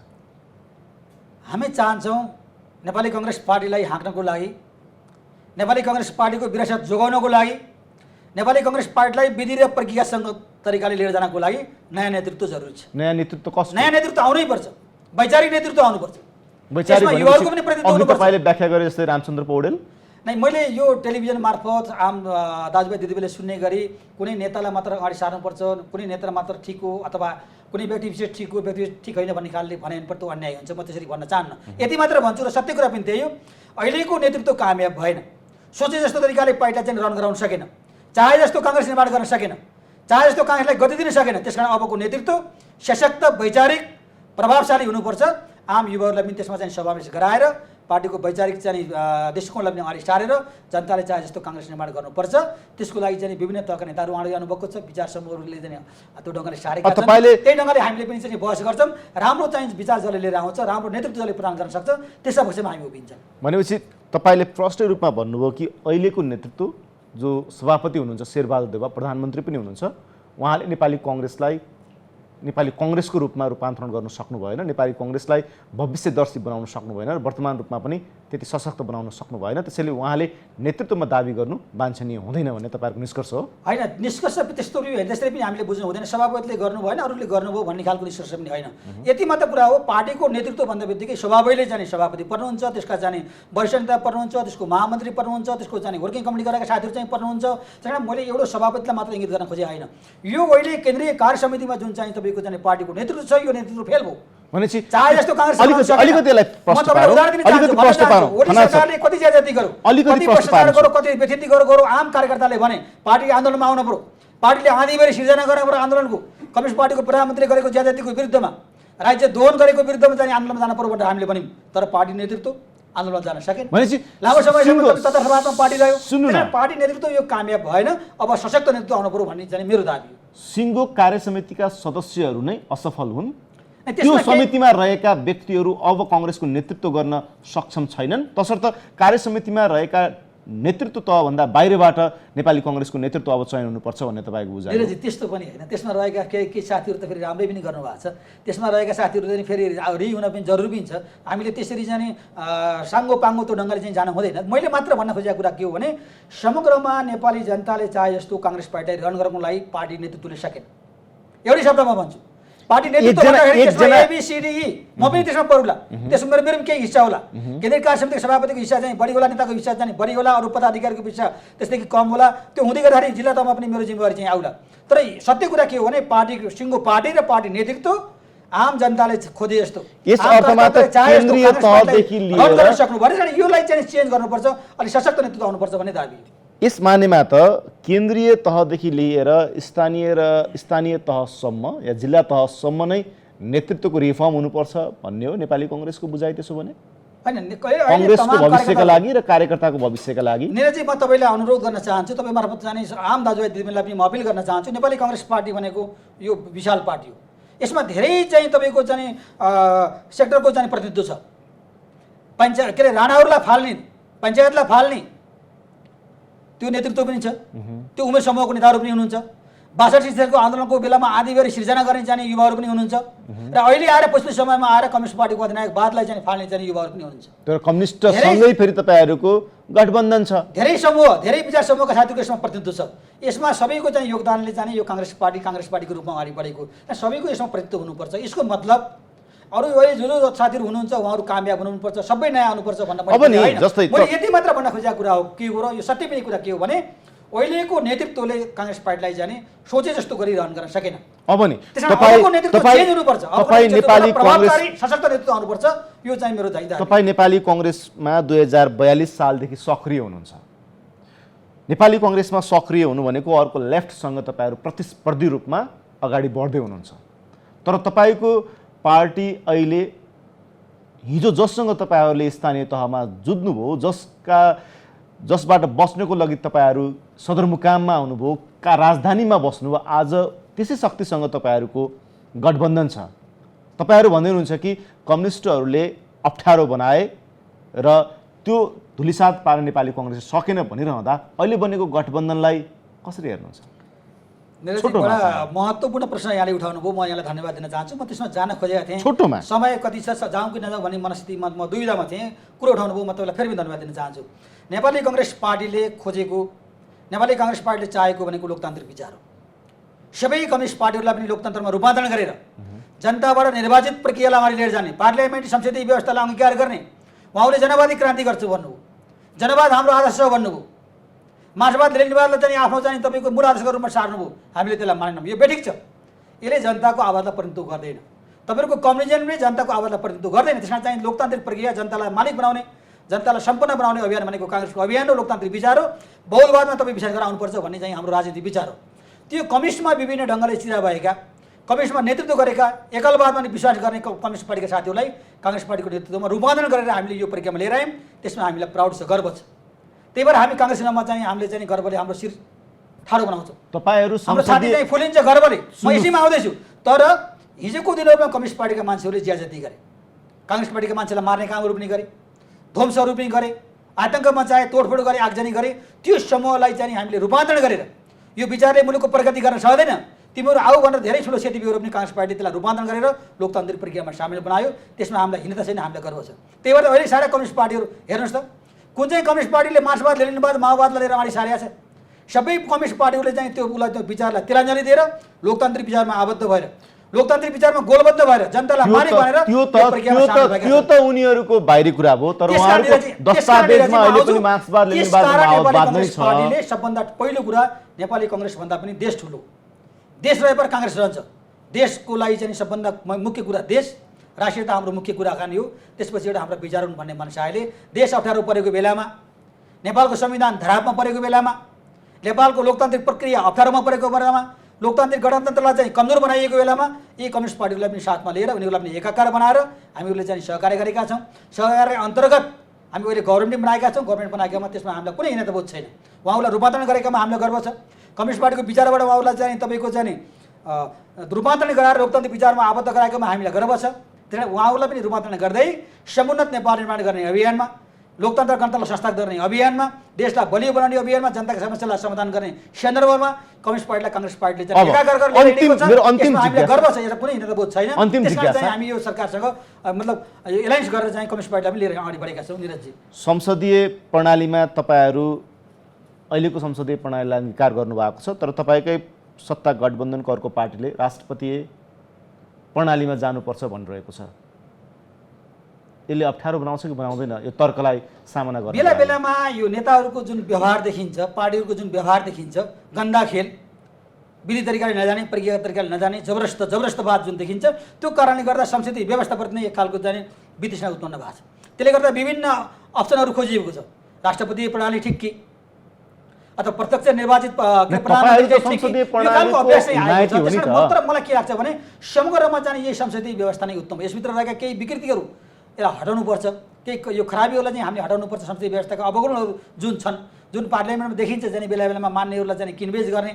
S2: हामी चाहन्छौँ नेपाली काङ्ग्रेस पार्टीलाई हाँक्नको लागि, नेपाली काङ्ग्रेस पार्टीको विरासत जोगाउनको लागि, नेपाली काङ्ग्रेस पार्टीलाई विधि र प्रक्रियासँग तरिकाले लिएर जानको लागि नयाँ नेतृत्व जरुरी छ।
S1: नयाँ नेतृत्व कस्तो?
S2: नयाँ नेतृत्व आउनै पर्छ, वैचारिक नेतृत्व आउनुपर्छ।
S1: वैचारिक
S2: युवाहरूको पनि प्रतिनिधित्व हुनुपर्छ।
S1: तपाईँले व्याख्या गरे जस्तै रामचन्द्र पौडेल
S2: नै मैले यो टेलिभिजन मार्फत आम दाजुभाइ दिदीबहिनीले सुन्ने गरी कुनै नेतालाई मात्र अगाडि सार्नुपर्छ, कुनै नेता मात्र ठिक हो अथवा कुनै व्यक्ति विशेष ठिक हो, व्यक्ति ठिक होइन भन्ने खालले भने पर त्यो अन्याय हुन्छ। म त्यसरी भन्न चाहन्न। यति मात्र भन्छु र सत्य कुरा पनि त्यही हो, अहिलेको नेतृत्व कामयाब भएन। सोचे जस्तो तरिकाले पार्टीलाई चाहिँ रन गराउन सकेन, चाहे जस्तो काङ्ग्रेस निर्माण गर्न सकेन, चाहे जस्तो काङ्ग्रेसलाई गति दिन सकेन। त्यसकारण अबको नेतृत्व सशक्त, वैचारिक, प्रभावशाली हुनुपर्छ। आम युवाहरूलाई पनि त्यसमा चाहिँ समावेश गराएर पार्टीको वैचारिक चाहिँ दृष्टिकोणलाई पनि अगाडि सारेर जनताले चाहे जस्तो काङ्ग्रेस निर्माण गर्नुपर्छ। त्यसको लागि चाहिँ विभिन्न तहका नेताहरू अगाडि आउनुभएको छ, विचार समूहहरूले चाहिँ त्यो ढङ्गले सारेका छन्। त्यही ढङ्गले हामीले पनि चाहिँ बहस गर्छौँ। राम्रो चाहिँ विचार जसले लिएर आउँछ, राम्रो नेतृत्व जसले प्रदान गर्न सक्छ, त्यसमा पक्षमा हामी उभिन्छौँ।
S1: भनेपछि तपाईँले प्रष्ट रूपमा भन्नुभयो कि अहिलेको नेतृत्व जो सभापति हुनुहुन्छ शेरबहादुर देउवा, प्रधानमन्त्री पनि हुनुहुन्छ, उहाँले नेपाली काङ्ग्रेसको रूपमा रूपान्तरण गर्न सक्नु भएन, नेपाली काङ्ग्रेसलाई भविष्यदर्शी बनाउन सक्नु भएन र वर्तमान रूपमा पनि त्यति सशक्त बनाउन सक्नु भएन। त्यसैले उहाँले नेतृत्वमा दाबी गर्नु वाञ्छनीय हुँदैन भन्ने तपाईँहरूको निष्कर्ष हो? होइन,
S2: निष्कर्ष त्यस्तो त्यसरी पनि हामीले बुझ्नु हुँदैन। सभापतिले गर्नु भएन, अरूले गर्नुभयो भन्ने खालको निष्कर्ष पनि होइन। यति मात्र कुरा हो, पार्टीको नेतृत्व भन्दा बित्तिकै स्वभावैले जाने सभापति पर्नुहुन्छ, त्यसका जाने वरिष्ठ नेता पर्नुहुन्छ, त्यसको महामन्त्री पर्नुहुन्छ, त्यसको जाने वर्किङ कमिटी गरेका साथीहरू चाहिँ पर्नुहुन्छ। त्यसकारण मैले एउटा सभापतिलाई मात्र इङ्गित गर्न खोजेँ होइन। यो अहिले केन्द्रीय कार्य समितिमा जुन चाहिँ तपाईँको जाने पार्टीको नेतृत्व छ, यो नेतृत्व फेल भयो।
S1: भनेपछि
S2: चाहे जस्तो काङ्ग्रेस
S1: अलिकतिलाई प्रश्न पारौँ, अलिकति प्रश्न पारौँ,
S2: सरकारले कति ज्यादती गर्यो, कति भ्रष्टाचार गर्यो, कति व्यथिति गर्यो, आम कार्यकर्ताले भने पार्टी आन्दोलनमा आउनु पर्यो। पार्टीले आँधीभरि सिर्जना गरेको आन्दोलनको कम्युनिस्ट पार्टीको प्रधानमन्त्रीले गरेको ज्यादतीको विरुद्धमा, राज्य दोहन गरेको विरुद्धमा चाहिँ आन्दोलनमा जानु पर्यो भनेर हामीले भन्यौँ। तर पार्टी नेतृत्व आन्दोलन जान सकेन।
S1: भनेपछि
S2: लामो समयसम्म तटस्थतामा पार्टी रह्यो।
S1: सुन्नु न,
S2: पार्टी नेतृत्व यो कामयाब भएन, अब सशक्त नेतृत्व आउनु पर्यो भन्ने चाहिँ मेरो दाबी हो।
S1: सिङ्गो कार्य समितिका सदस्यहरू नै असफल हुन्, त्यो समितिमा रहेका व्यक्तिहरू अब काङ्ग्रेसको नेतृत्व गर्न सक्षम छैनन्, तसर्थ कार्य समितिमा रहेका नेतृत्व तहभन्दा बाहिरबाट नेपाली काङ्ग्रेसको नेतृत्व अब चयन हुनुपर्छ भन्ने तपाईँको बुझाइ हो?
S2: त्यस्तो पनि होइन। त्यसमा रहेका केही साथीहरू त फेरि राम्रै पनि गर्नुभएको छ। त्यसमा रहेका साथीहरू चाहिँ फेरि हुन पनि जरुरी पनि छ। हामीले त्यसरी जाने साङ्गो पाङ्गो त्यो ढङ्गले चाहिँ जानु हुँदैन। मैले मात्र भन्न खोजेको कुरा के हो भने समग्रमा नेपाली जनताले चाहे जस्तो काङ्ग्रेस पार्टीलाई रन गर्नको लागि पार्टी नेतृत्वले सकेन। एउटै शब्दमा भन्छु, पार्टी नेतृत्व ABCDE म पनि त्यसमा परुला, त्यसमा मेरो पनि केही हिस्सा होला। केन्द्रीय कार्य समितिको सभापतिको हिस्सा चाहिँ बढी होला, नेताको हिस्सा चाहिँ बढी होला, अरू पदाधिकारीको हिस्सा त्यसदेखि कम होला। त्यो हुँदै गर्दाखेरि जिल्ला तहमा पनि मेरो जिम्मेवारी चाहिँ आउला। तर सत्य कुरा के हो भने पार्टीको सिङ्गो पार्टी र पार्टी नेतृत्व आम जनताले खोजे जस्तो
S1: यस अर्थमा त केन्द्रीय तहदेखि लिएर
S2: सक्नु भने योलाई चाहिँ चेन्ज गर्नुपर्छ, अलिक सशक्त नेतृत्व आउनुपर्छ भन्ने दाबी।
S1: यस मानेमा त केन्द्रीय तहदेखि लिएर स्थानीय तहसम्म या जिल्ला तहसम्म नै नेतृत्वको रिफर्म हुनुपर्छ भन्ने हो नेपाली काङ्ग्रेसको बुझाइ। त्यसो भने
S2: होइन,
S1: काङ्ग्रेसको भविष्यका लागि र कार्यकर्ताको भविष्यका लागि
S2: निरजी म तपाईँलाई अनुरोध गर्न चाहन्छु, तपाईँ मार्फत जाने आम दाजुभाइ दिदीबहिनीलाई पनि म अपिल गर्न चाहन्छु। नेपाली काङ्ग्रेस पार्टी भनेको यो विशाल पार्टी हो। यसमा धेरै चाहिँ तपाईँको चाहिँ सेक्टरको चाहिँ प्रतिनिधित्व छ। के अरे राणाहरूलाई फाल्ने, पञ्चायतलाई फाल्ने त्यो नेतृत्व पनि छ, त्यो उमेर समूहको नेताहरू पनि हुनुहुन्छ। 62 सालको आन्दोलनको बेलामा आँधीबेहरी सिर्जना गर्ने जाने युवाहरू पनि हुनुहुन्छ र अहिले आएर पछिल्लो समयमा आएर कम्युनिस्ट पार्टीको अधिनायकवादलाई चाहिँ फाल्ने जाने युवाहरू पनि हुनुहुन्छ।
S1: तर कम्युनिस्टसँगै फेरि तपाईँहरूको गठबन्धन छ,
S2: धेरै समूह, धेरै विचार समूहका साथीको यसमा प्रतिनिधित्व छ। यसमा सबैको चाहिँ योगदानले जाने यो काङ्ग्रेस पार्टीको रूपमा अगाडि बढेको र सबैको यसमा प्रतिनिधित्व हुनुपर्छ। यसको मतलब अरू अहिले जो जो साथीहरू हुनुहुन्छ उहाँहरू कामयाब हुनुपर्छ, सबै नयाँ आउनुपर्छ भन्न
S1: अब नि जस्तै
S2: मैले यति मात्र भन्न खोजेको कुरा हो। के हो र यो सत्य पनि कुरा के हो भने अहिलेको नेतृत्वले काङ्ग्रेस पार्टीलाई जाने सोचे जस्तो गरिरहन गर्न सकेन।
S1: अब नि
S2: तपाईँ नेपाली
S1: कांग्रेस
S2: सशक्त नेतृत्व आउनुपर्छ, यो चाहिँ मेरो दायित्व।
S1: तपाईँ नेपाली कांग्रेसमा 2042 सालदेखि सक्रिय हुनुहुन्छ। नेपाली कांग्रेसमा सक्रिय हुनु भनेको अर्को लेफ्टसँग तपाईँहरू प्रतिस्पर्धी रूपमा अगाडि बढ्दै हुनुहुन्छ। तर तपाईँको पार्टी अहिले हिजो जससँग तपाईँहरूले स्थानीय तहमा जुझ्नुभयो, जसबाट बस्नको लागि तपाईँहरू सदरमुकाममा आउनुभयो, राजधानीमा बस्नुभयो, आज त्यसै शक्तिसँग तपाईँहरूको गठबन्धन छ। तपाईँहरू भन्दै हुनुहुन्छ कि कम्युनिस्टहरूले अप्ठ्यारो बनाए र त्यो धुलिसात पार्न नेपाली कांग्रेस सकेन भनिरहँदा अहिले बनेको गठबन्धनलाई कसरी हेर्नुहुन्छ?
S2: बडा महत्त्वपूर्ण प्रश्न यहाँले उठाउनु भयो, म यहाँलाई धन्यवाद दिन चाहन्छु। म त्यसमा जान खोजेको थिएँ,
S1: छोटोमा
S2: समय कति छ, जाउँ कि नजाउँ भन्ने मनस्थितिमा म दुविधामा थिएँ। कुरो उठाउनु भयो, म तपाईँलाई फेरि पनि धन्यवाद दिन चाहन्छु। नेपाली कांग्रेस पार्टीले खोजेको, नेपाली कांग्रेस पार्टीले चाहेको भनेको लोकतान्त्रिक विचार हो। सबै कम्युनिस्ट पार्टीहरूलाई पनि लोकतन्त्रमा रूपान्तरण गरेर जनताबाट निर्वाचित प्रक्रियालाई अगाडि लिएर जाने, पार्लियामेन्ट्री संसदीय व्यवस्थालाई अंगीकार गर्ने। उहाँले जनवादी क्रान्ति गर्छु भन्नुभयो, जनवाद हाम्रो आदर्श हो भन्नुभयो, मार्क्सवाद लेनिनवादलाई चाहिँ आफ्नो चाहिँ तपाईँको मूल आदर्शको रूपमा सार्नुभयो। हामीले त्यसलाई मानेनौँ, यो बेठिक छ। यसले जनताको आवाजलाई प्रतिनिधित्व गर्दैन। तपाईँहरूको कम्युनिजमले जनताको आवाजलाई प्रतिनिधित्व गर्दैन। त्यसमा चाहिँ लोकतान्त्रिक प्रक्रिया, जनतालाई मालिक बनाउने, जनतालाई सम्पन्न बनाउने अभियान भनेको कांग्रेसको अभियान हो, लोकतान्त्रिक विचार हो। बहुलवादमा तपाईँ विश्वास गरेर आउनुपर्छ भन्ने चाहिँ हाम्रो राजनीतिक विचार हो। त्यो कम्युनिस्टमा विभिन्न ढङ्गले चिरा भएका, कम्युनिस्टमा नेतृत्व गरेका, एकलवादमा विश्वास गर्ने कम्युनिस्ट पार्टीका साथीहरूलाई कांग्रेस पार्टीको नेतृत्वमा रूपान्तरण गरेर हामीले यो प्रक्रियामा लिएर आयौँ। त्यसमा हामीलाई प्राउड छ, गर्व छ। त्यही भएर हामी कांग्रेसमा चाहिँ हामीले चाहिँ गर्वले हाम्रो शिर ठाडो बनाउँछौँ।
S1: तपाईँहरू
S2: हाम्रो छाती चाहिँ फुलिन्छ गर्वले। म यसैमा आउँदैछु। तर हिजोको दिनहरूमा कम्युनिस्ट पार्टीका मान्छेहरूले ज्याजती गरे, कांग्रेस पार्टीका मान्छेलाई मार्ने कामहरू पनि गरे, ध्वंसहरू पनि गरे, आतङ्क मचाए, तोडफोड गरे, आगजनी गरे। त्यो समूहलाई चाहिँ हामीले रूपान्तरण गरेर यो विचारले मुलुकको प्रगति गर्न सक्दैन, तिमीहरू आऊ भनेर धेरै ठुलो सेतीबिहरू पनि कांग्रेस पार्टी त्यसलाई रूपान्तरण गरेर लोकतान्त्रिक प्रक्रियामा सामेल बनायो। त्यसमा हामीलाई हिँड्दा छैन, हामीलाई गर्व छ। त्यही भएर अहिले सारा कम्युनिस्ट पार्टीहरू हेर्नुहोस् त, कुन चाहिँ कम्युनिस्ट पार्टीले मार्क्सवाद लेनिनवाद माओवादलाई लिएर अगाडि सारेको छ? सबै कम्युनिस्ट पार्टीहरूले चाहिँ त्यो विचारलाई तिलाञ्जली दिएर लोकतान्त्रिक विचारमा आबद्ध भएर, लोकतान्त्रिक विचारमा गोलबद्ध भएर जनतालाई मालिक भनेर
S1: त्यो त उनीहरूको बाहिरी कुरा भयो। तर उहाँहरूको दस्तावेजमा अहिले पनि मार्क्सवाद लेनिनवाद माओवाद नै छ।
S2: पार्टीले सबभन्दा पहिलो कुरा नेपाली कांग्रेस भन्दा पनि देश ठुलो, देश रहेपर कांग्रेस रहन्छ। देशको लागि चाहिँ सबभन्दा मुख्य कुरा देश, राष्ट्रियता हाम्रो मुख्य कुराकानी हो। त्यसपछि एउटा हाम्रो विचार हुन् भन्ने मनसायले देश अप्ठ्यारो परेको बेलामा, नेपालको संविधान धरापमा परेको बेलामा, नेपालको लोकतान्त्रिक प्रक्रिया अप्ठ्यारोमा परेको बेलामा, लोकतान्त्रिक गणतन्त्रलाई चाहिँ कमजोर बनाइएको बेलामा यी कम्युनिस्ट पार्टीहरूलाई पनि साथमा लिएर उनीहरूलाई पनि एकाकार बनाएर हामीहरूले चाहिँ सहकार्य गरेका छौँ। सहकार्य अन्तर्गत हामी अहिले गभर्मेन्ट बनाएका छौँ। गभर्मेन्ट बनाएकामा त्यसमा हामीलाई कुनै हिँड्नतबोध छैन। उहाँहरूलाई रूपान्तरण गरेकामा हामीलाई गर्व छ। कम्युनिस्ट पार्टीको विचारबाट उहाँहरूलाई चाहिँ तपाईँको चाहिँ रूपान्तरण गराएर लोकतान्त्रिक विचारमा आबद्ध गराएकोमा हामीलाई गर्व छ। त्यसैले उहाँहरूलाई पनि रूपान्तरण गर्दै समुन्नत नेपाल निर्माण गर्ने अभियानमा, लोकतन्त्र गणतन्त्र संस्था गर्ने अभियानमा, देशलाई बलियो बनाउने अभियानमा, जनताको समस्यालाई समाधान गर्ने सन्दर्भमा कम्युनिस्ट पार्टीलाई कांग्रेस पार्टीले चाहिँ एकाकार गरेर ल्याइएको छ। त्यसमा हामीलाई गर्व छ, यसमा कुनै हिँड्नतबोध छैन। त्यसमा चाहिँ हामी यो सरकारसँग मतलब एलायन्स गरेर चाहिँ कम्युनिस्ट पार्टीलाई पनि लिएर अगाडि बढेका छौँ। निरजजी,
S1: संसदीय प्रणालीमा तपाईँहरू अहिलेको संसदीय प्रणालीलाई अंगीकार गर्नुभएको छ, तर तपाईँकै सत्ता गठबन्धनको अर्को पार्टीले राष्ट्रपतीय प्रणालीमा जानुपर्छ भनिरहेको छ। यसले अप्ठ्यारो बनाउँछ कि बनाउँदैन? यो तर्कलाई सामना गर्नु
S2: बेला बेलामा यो नेताहरूको जुन व्यवहार देखिन्छ, पार्टीहरूको जुन व्यवहार देखिन्छ, गन्दा खेल, विधि तरिकाले नजाने, प्रक्रिया तरिकाले नजाने, जबरजस्तवाद जुन देखिन्छ, त्यो कारणले गर्दा संसदीय व्यवस्थाप्रति नै एक खालको चाहिँ वितृष्णा उत्पन्न भएको छ। त्यसले गर्दा विभिन्न अप्सनहरू खोजिएको छ। राष्ट्रपतीय प्रणाली ठिक कि अथवा प्रत्यक्ष निर्वाचित प्रधानमन्त्री
S1: संसदीय प्रणालीको नायक हो नि त।
S2: मात्र मलाई के लाग्छ भने समग्रमा चाहिँ यही संसदीय व्यवस्था नै उत्तम। यसभित्र रहेका केही विकृतिहरू यसलाई हटाउनुपर्छ, केही यो खराबीहरूलाई चाहिँ हामीले हटाउनुपर्छ। संसदीय व्यवस्थाका अवगुणहरू जुन छन्, जुन पार्लियामेन्टमा देखिन्छ, चाहिँ बेला बेलामा मान्नेहरूलाई चाहिँ किनबेच गर्ने,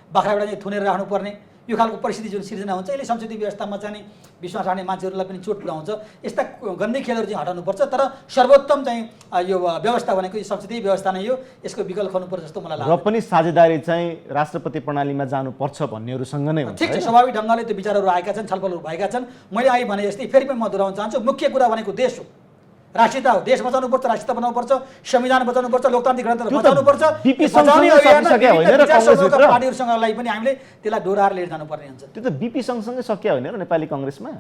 S2: बाख्राबाट चाहिँ थुनेर राख्नुपर्ने, यो खालको परिस्थिति जुन सिर्जना हुन्छ यसले संसदीय व्यवस्थामा चाहिँ विश्वास राख्ने मान्छेहरूलाई पनि चोट पुर्याउँछ। यस्ता गन्दै खेलहरू चाहिँ हटाउनुपर्छ। तर सर्वोत्तम चाहिँ यो व्यवस्था भनेको यो संसदीय व्यवस्था नै हो, यसको विकल्प हुनुपर्छ जस्तो मलाई लाग्छ।
S1: र पनि साझेदारी चाहिँ राष्ट्रपति प्रणालीमा जानुपर्छ भन्नेहरूसँग नै हुन्छ।
S2: ठिक छ, स्वाभाविक ढङ्गले त्यो विचारहरू आएका छन्, छलफलहरू भएका छन्। मैले अहिले भने जस्तै फेरि पनि म दोहोऱ्याउन चाहन्छु, मुख्य कुरा भनेको देश हो, राष्ट्रियता हो। देश बचाउनुपर्छ, राष्ट्रियता बनाउनुपर्छ, संविधान बचाउनुपर्छ, लोकतान्त्रिक गणतन्त्र बचाउनुपर्छ। पार्टीहरूसँगलाई पनि हामीले त्यसलाई डोराएर लिएर जानुपर्ने हुन्छ।
S1: त्यो त बिपी सँगसँगै सकिया होइन र नेपाली कङ्ग्रेसमा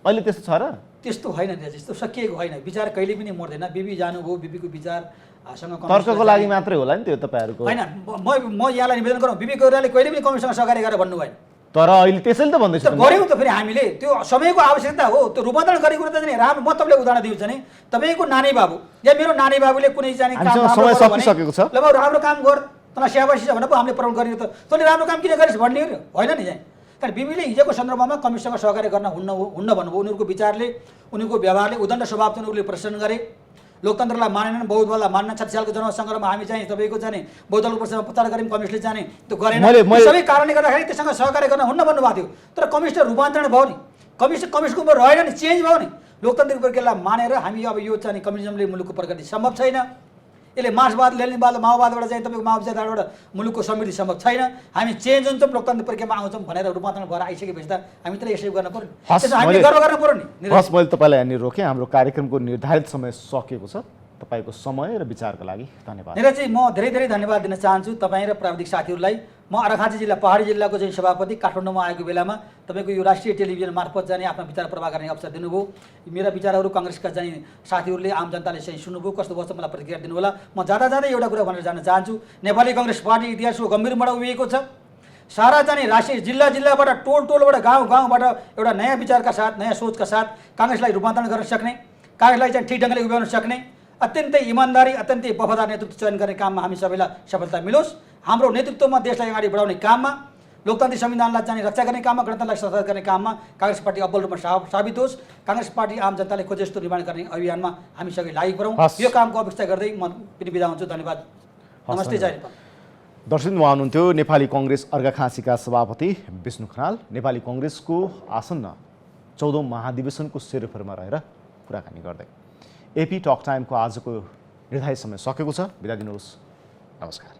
S1: अहिले त्यस्तो छ र?
S2: त्यस्तो होइन, त्यस्तो सकिएको होइन। विचार कहिले पनि मर्दैन। बिपी जानुभयो, बिपीको विचारसँग
S1: तर्कको लागि मात्रै होला नि त्यो तपाईँहरूको?
S2: होइन, म यहाँलाई निवेदन गरौँ, बिपी गौरले कहिले पनि कङ्ग्रेससँग सहकार्य गरेर भन्नु भएन।
S1: तर अहिले त्यसैले त भन्दैछु
S2: गऱ्यौँ त। फेरि हामीले त्यो समयको आवश्यकता हो, त्यो रूपान्तरण गरेको कुरा त नि राम्रो। म तपाईँले उदाहरण दिन्छु नि, तपाईँको नानी बाबु या मेरो नानी बाबुले कुनै जाने काम
S1: समय सकिसकेको छ,
S2: ल बाबु राम्रो काम गर, तँलाई स्याबासी छ भने पो हामीले प्रमोट गरियो त, तैँले राम्रो काम किन गरिस् भन्ने होइन नि चाहिँ। कारण बिपीले हिजोको सन्दर्भमा कमिसनसँग सहकार्य गर्न हुन्न भन्नुभयो। उनीहरूको विचारले, उनीहरूको व्यवहारले, उदण्ड स्वभाव चाहिँ उनीहरूले प्रदर्शन गरे। लोकतन्त्रलाई मानेनन्, बहुदललाई मानेनन्। 60 सालको जनसङ्ग्राममा हामी चाहिँ तपाईँको चाहिँ बहुदलको प्रश्नमा प्रचार गऱ्यौँ, कम्युनिस्टले जाने त्यो गरेन। सबै कारणले गर्दाखेरि त्यससँग सहकार्य गर्न हुन्न भन्नुभएको थियो। तर कम्युनिस्ट रूपान्तरण भयो नि, कम्युनिस्टको उमेर रहेन नि, चेन्ज भयो नि। लोकतान्त्रिक प्रक्रियालाई मानेर हामी अब यो चाहिँ कम्युनिजमले मुलुकको प्रगति सम्भव छैन, यसले मार्क्सवाद लेनिनवाद माओवादबाट चाहिँ तपाईँको माओवादीबाट मुलुकको समृद्धि सम्भव छैन, हामी चेन्ज हुन्छौँ, लोकतान्त्रिक प्रक्रियामा आउँछौँ भनेर रूपान्तरण भएर आइसकेपछि त हामी त यसै गर्न पर्यो, हामीले गर्व गर्न पर्यो नि।
S1: हस्, मैले तपाईँलाई यहाँनिर रोकेँ। हाम्रो कार्यक्रमको निर्धारित समय सकिएको छ। तपाईँको समय र विचारको लागि धन्यवाद।
S2: निरज, म धेरै धेरै धन्यवाद दिन चाहन्छु तपाईँ र प्राविधिक साथीहरूलाई। म अर्घाखाँची जिल्ला पहाडी जिल्लाको चाहिँ सभापति, काठमाडौँमा आएको बेलामा तपाईँको यो राष्ट्रिय टेलिभिजन मार्फत जाने आफ्नो विचार प्रवाह गर्ने अवसर दिनुभयो। मेरा विचारहरू काङ्ग्रेसका चाहिँ साथीहरूले, आम जनताले चाहिँ सुन्नुभयो, कस्तो भयो मलाई प्रतिक्रिया दिनुहोला। म जाँदा जाँदै एउटा कुरा भनेर जान चाहन्छु, नेपाली कङ्ग्रेस पार्टी इतिहासको गम्भीरमा उभिएको छ। सारा जाने राष्ट्रिय जिल्लाबाट, टोलबाट, गाउँबाट एउटा नयाँ विचारका साथ, नयाँ सोचका साथ काङ्ग्रेसलाई रूपान्तरण गर्न सक्ने, काङ्ग्रेसलाई चाहिँ ठिक ढङ्गले उभ्याउन सक्ने, अत्यन्तै इमान्दारी, अत्यन्तै वफादार नेतृत्व चयन गर्ने काममा हामी सबैलाई सफलता मिलोस्। हाम्रो नेतृत्वमा देशलाई अगाडि बढाउने काममा, लोकतान्त्रिक संविधानलाई चाहिँ रक्षा गर्ने काममा, गणतन्त्रलाई सशक्त गर्ने काममा काङ्ग्रेस पार्टी अब्बल रूपमा साबित होस्। काङ्ग्रेस पार्टी आम जनताले खोजे जस्तो निर्माण गर्ने अभियानमा हामी सबै लागि परौँ। यो कामको अपेक्षा गर्दै म पनि बिदा हुन्छु। धन्यवाद, नमस्ते, जय नेपाल।
S1: दर्शक उहाँ हुनुहुन्थ्यो नेपाली कङ्ग्रेस अर्घाखाँचीका सभापति विष्णु खनाल। नेपाली कङ्ग्रेसको आसन्न 14औं महाधिवेशनको सेरोफेरोमा रहेर कुराकानी गर्दै। एपी टक टाइमको आजको निर्धारित समय सकेको छ। बिदा दिनुहोस्, नमस्कार।